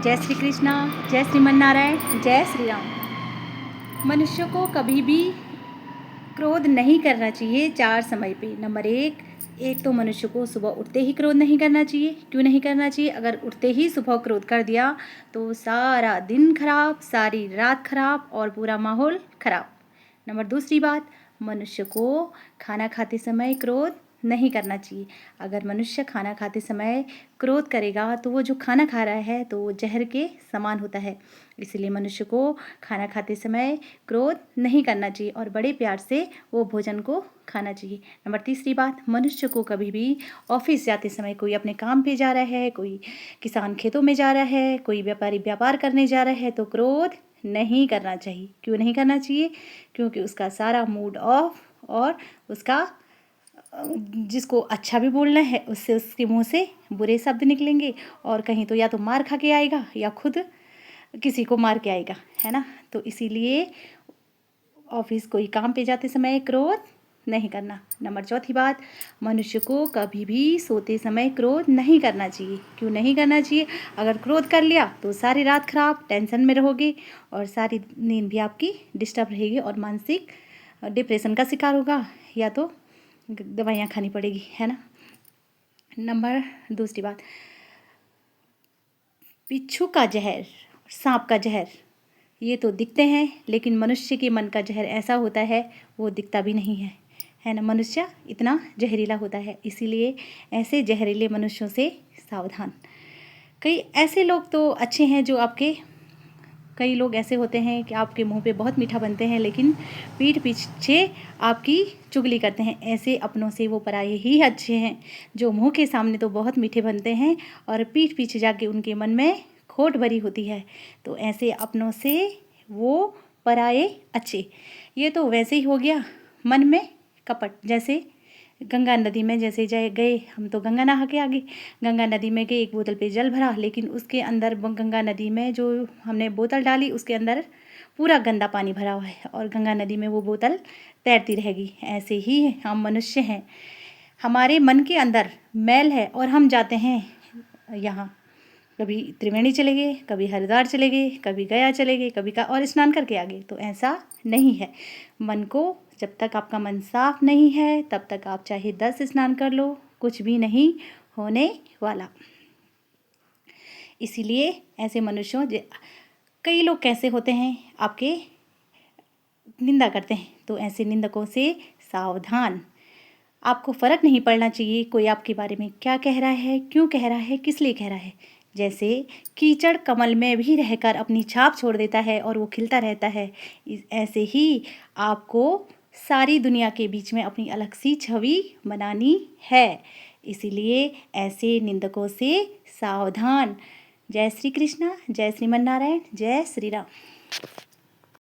जय श्री कृष्णा, जय श्रीमन नारायण, जय श्री राम। मनुष्य को कभी भी क्रोध नहीं करना चाहिए 4 समय पे। नंबर 1 तो मनुष्य को सुबह उठते ही क्रोध नहीं करना चाहिए। क्यों नहीं करना चाहिए? अगर उठते ही सुबह क्रोध कर दिया तो सारा दिन खराब, सारी रात खराब और पूरा माहौल खराब। नंबर दूसरी बात, मनुष्य को खाना खाते समय क्रोध नहीं करना चाहिए। अगर मनुष्य खाना खाते समय क्रोध करेगा तो वो जो खाना खा रहा है तो वो जहर के समान होता है। इसलिए मनुष्य को खाना खाते समय क्रोध नहीं करना चाहिए और बड़े प्यार से वो भोजन को खाना चाहिए। नंबर तीसरी बात, मनुष्य को कभी भी ऑफिस जाते समय, कोई अपने काम पे जा रहा है, कोई किसान खेतों में जा रहा है, कोई व्यापारी व्यापार करने जा रहा है तो क्रोध नहीं करना चाहिए। क्यों नहीं करना चाहिए? क्योंकि उसका सारा मूड ऑफ और उसका जिसको अच्छा भी बोलना है उससे उसके मुंह से बुरे शब्द निकलेंगे और कहीं तो या तो मार खा के आएगा या खुद किसी को मार के आएगा, है ना। तो इसीलिए ऑफिस कोई काम पे जाते समय क्रोध नहीं करना। नंबर चौथी बात, मनुष्य को कभी भी सोते समय क्रोध नहीं करना चाहिए। क्यों नहीं करना चाहिए? अगर क्रोध कर लिया तो सारी रात खराब, टेंशन में रहोगे और सारी नींद भी आपकी डिस्टर्ब रहेगी और मानसिक डिप्रेशन का शिकार होगा या तो दवाइयाँ खानी पड़ेगी, है ना। नंबर दूसरी बात, बिच्छू का जहर, सांप का जहर ये तो दिखते हैं लेकिन मनुष्य के मन का जहर ऐसा होता है वो दिखता भी नहीं है ना। मनुष्य इतना जहरीला होता है, इसीलिए ऐसे जहरीले मनुष्यों से सावधान। कई ऐसे लोग तो अच्छे हैं जो आपके, कई लोग ऐसे होते हैं कि आपके मुंह पे बहुत मीठा बनते हैं लेकिन पीठ पीछे आपकी चुगली करते हैं। ऐसे अपनों से वो पराये ही अच्छे हैं, जो मुंह के सामने तो बहुत मीठे बनते हैं और पीठ पीछे जाके उनके मन में खोट भरी होती है। तो ऐसे अपनों से वो पराये अच्छे। ये तो वैसे ही हो गया मन में कपट। जैसे गंगा नदी में जैसे जाए गए, हम तो गंगा नहा के आ गए, गंगा नदी में गए, एक बोतल पे जल भरा लेकिन उसके अंदर गंगा नदी में जो हमने बोतल डाली उसके अंदर पूरा गंदा पानी भरा हुआ है और गंगा नदी में वो बोतल तैरती रहेगी। ऐसे ही हम मनुष्य हैं, हमारे मन के अंदर मैल है और हम जाते हैं यहाँ, कभी त्रिवेणी चले गए, कभी हरिद्वार चले गए, कभी गया चले गए, कभी का और स्नान करके आ गए। तो ऐसा नहीं है। मन को, जब तक आपका मन साफ नहीं है तब तक आप चाहे 10 स्नान कर लो, कुछ भी नहीं होने वाला। इसीलिए ऐसे मनुष्यों, कई लोग कैसे होते हैं आपके निंदा करते हैं, तो ऐसे निंदकों से सावधान। आपको फ़र्क नहीं पड़ना चाहिए कोई आपके बारे में क्या कह रहा है, क्यों कह रहा है, किस लिए कह रहा है। जैसे कीचड़ कमल में भी रहकर अपनी छाप छोड़ देता है और वो खिलता रहता है, ऐसे ही आपको सारी दुनिया के बीच में अपनी अलग सी छवि बनानी है। इसीलिए ऐसे निंदकों से सावधान। जय श्री कृष्णा, जय श्रीमन नारायण, जय श्री राम।